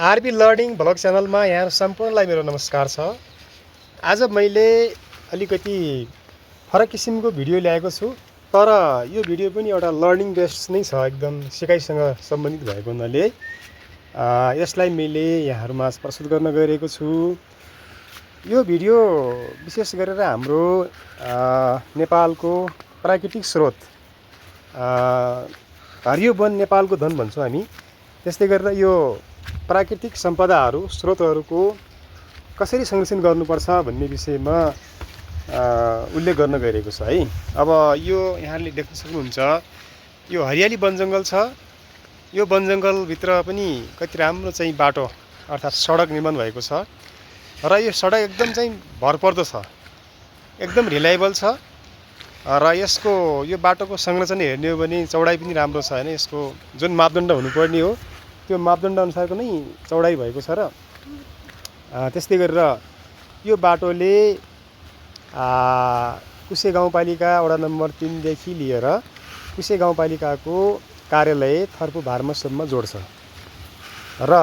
R B learning vlog च्यानलमा यहाँ सम्पूर्णलाई मेरो नमस्कार छ। आज मैले अलिकति फरक किसिमको भिडियो ल्याएको छु, तर यो भिडियो पनि एउटा लर्निङ बेस्ड नै छ, एकदम सिकाइसँग सम्बन्धित भएको हुनाले यसलाई मैले यहाँहरुमाझ प्रस्तुत गर्न गइरहेको छु। यो भिडियो विशेष गरेर हाम्रो नेपालको प्राकृतिक स्रोत, हरियो वन नेपालको धन भन्छौँ हामी। त्यस्तै गरेर यो प्राकृतिक सम्पदाहरू स्रोतहरूको कसरी संरक्षण गर्नुपर्छ भन्ने विषयमा उल्लेख गर्न गइरहेको छ है। अब यो यहाँले देख्न सक्नुहुन्छ, यो हरियाली वनजङ्गल छ। यो वनजङ्गलभित्र पनि कति राम्रो चाहिँ बाटो अर्थात् सडक निर्माण भएको छ र यो सडक एकदम चाहिँ भरपर्दो छ, एकदम रिलायबल छ र यसको यो बाटोको संरचना हेर्ने हो भने चौडाइ पनि राम्रो छ हैन। यसको जुन मापदण्ड हुनुपर्ने हो त्यो मापदण्ड अनुसारको नै चौडाइ भएको छ र त्यस्तै गरेर यो बाटोले कुशे गाउँपालिका वडा नम्बर 3 देखि लिएर कुशे गाउँपालिकाको कार्यालय थर्पु भार्मसम्म जोड्छ र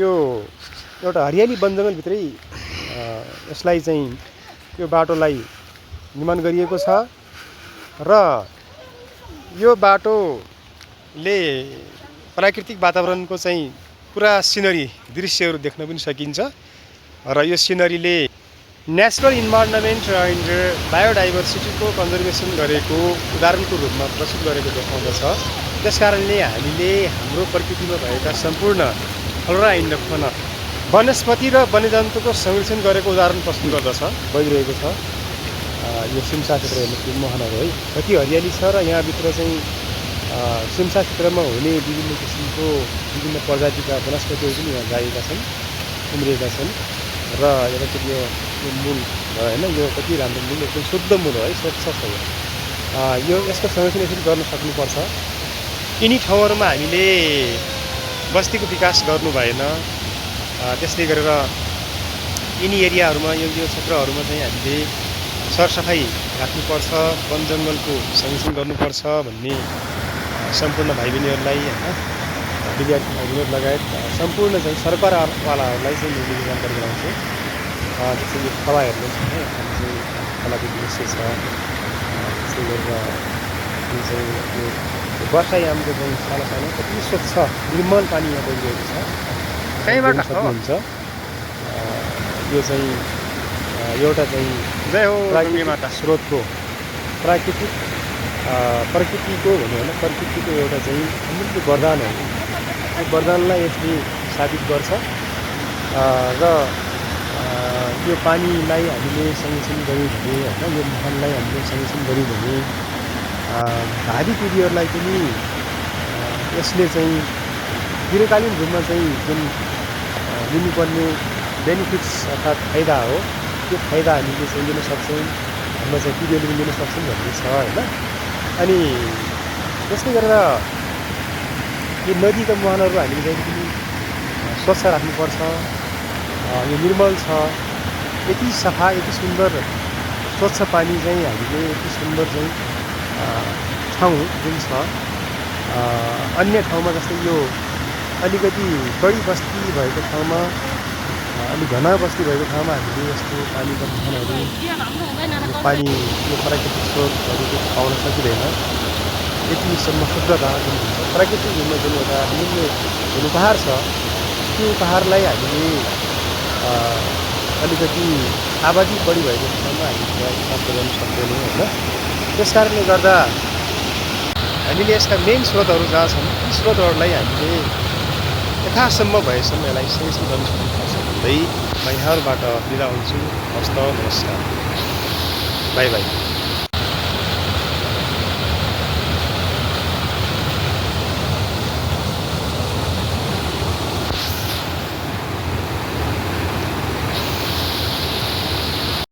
यो एउटा हरियाली वनजङ्गल भित्रै यसलाई चाहिँ यो बाटोलाई निर्माण गरिएको छ र यो बाटोले प्राकृतिक वातावरणको चाहिँ पुरा सिनरी दृश्यहरू देख्न पनि सकिन्छ र यो सिनरीले नेचरल इन्भाइरोन्मेन्ट एन्ड बायोडाइभर्सिटीको कन्जर्भेसन गरेको उदाहरणको रूपमा प्रस्तुत गरेको देखाउँदछ। त्यसकारणले हामीले हाम्रो प्रकृतिमा भएका सम्पूर्ण फ्लोरा एन्ड फौना, वनस्पति र वन्यजन्तुको संरक्षण गरेको उदाहरण प्रस्तुत गर्दछ भइरहेको छ। यो सिमसा क्षेत्र हेर्नु मोहनाहरू है, कति हरियाली छ र यहाँभित्र चाहिँ सिमसा क्षेत्रमा हुने विभिन्न किसिमको विभिन्न प्रजातिका वनस्पतिहरू पनि यहाँ जाएका छन्, उम्रिएका छन् र यतातिर यो मूल हैन, यो कति राम्रो मूल, एकदम शुद्ध मूल हो है, स्वच्छ छ यो। यसको संरक्षण यसरी गर्न सक्नुपर्छ। यिनी ठाउँहरूमा हामीले बस्तीको विकास गर्नु भएन। त्यसले गरेर यिनी एरियाहरूमा यो क्षेत्रहरूमा चाहिँ हामीले सरसफाइ राख्नुपर्छ, वन जङ्गलको संरक्षण गर्नुपर्छ भन्ने सम्पूर्ण भाइ बहिनीहरूलाई हैन, विद्यार्थी भाइबहिनीहरू लगायत सम्पूर्ण चाहिँ सरकारवालाहरूलाई चाहिँ मैले जानकारी गराउँछु। जस्तै यो खोला हेर्नुहोस् हैन, यहाँ चाहिँ खोलाको दृश्य छ। त्यसै गरेर जुन चाहिँ यो वर्षायामको चाहिँ सानो सानो कति स्वच्छ निर्मल पानी यहाँ बगिरहेको छ, कहीँबाट सक्नुहुन्छ। यो चाहिँ एउटा चाहिँ प्राकृतिक स्रोतको प्रकृतिको भनौँ होइन, प्रकृतिको एउटा चाहिँ अमूल्य वरदान हो। यो वरदानलाई यसले साबित गर्छ र यो पानीलाई हामीले संरक्षण गऱ्यौँ भने हैन, यो मुहानलाई हामीले संरक्षण गऱ्यौँ भने भावी पिँढीहरूलाई पनि यसले चाहिँ दीर्घकालीन रूपमा चाहिँ जुन लिनुपर्ने बेनिफिट्स अर्थात् फाइदा हो, त्यो फाइदा हामीले चाहिँ लिन सक्छौँ, हाम्रो चाहिँ पिँढीहरूले पनि लिन सक्छौँ भन्ने छ हैन। अनि त्यसै गरेर यो नदीका मुहानहरू हामीले जहिले पनि स्वच्छ राख्नुपर्छ। यो निर्मल छ, यति सफा, यति सुन्दर स्वच्छ पानी चाहिँ हामीले यति सुन्दर चाहिँ ठाउँ जुन छ, अन्य ठाउँमा जस्तै यो अलिकति बढी बस्ती भएको ठाउँमा, अलिक घना बस्ती भएको ठाउँमा हामीले यस्तो पानीका मुहानहरू, यो पानी, यो प्राकृतिक स्रोतहरू पाउन सकिँदैन। यतिसम्म शुद्धता जुन हुन्छ प्राकृतिक रूपमा जुन एउटा अमूल्य जुन उपहार छ, त्यो उपहारलाई हामीले अलिकति आबादी बढी भएको ठाउँमा हामीले प्राप्त गर्न सक्दैनौँ होइन। त्यस कारणले गर्दा हामीले यसका मेन स्रोतहरू जहाँ छन् ती स्रोतहरूलाई हामीले यथासम्म भएसम्म यसलाई संरक्षण गर्न सक्नुपर्छ भन्दै म यहाँहरूबाट बिदा हुन्छु। हस्त, नमस्कार, बाई बाई।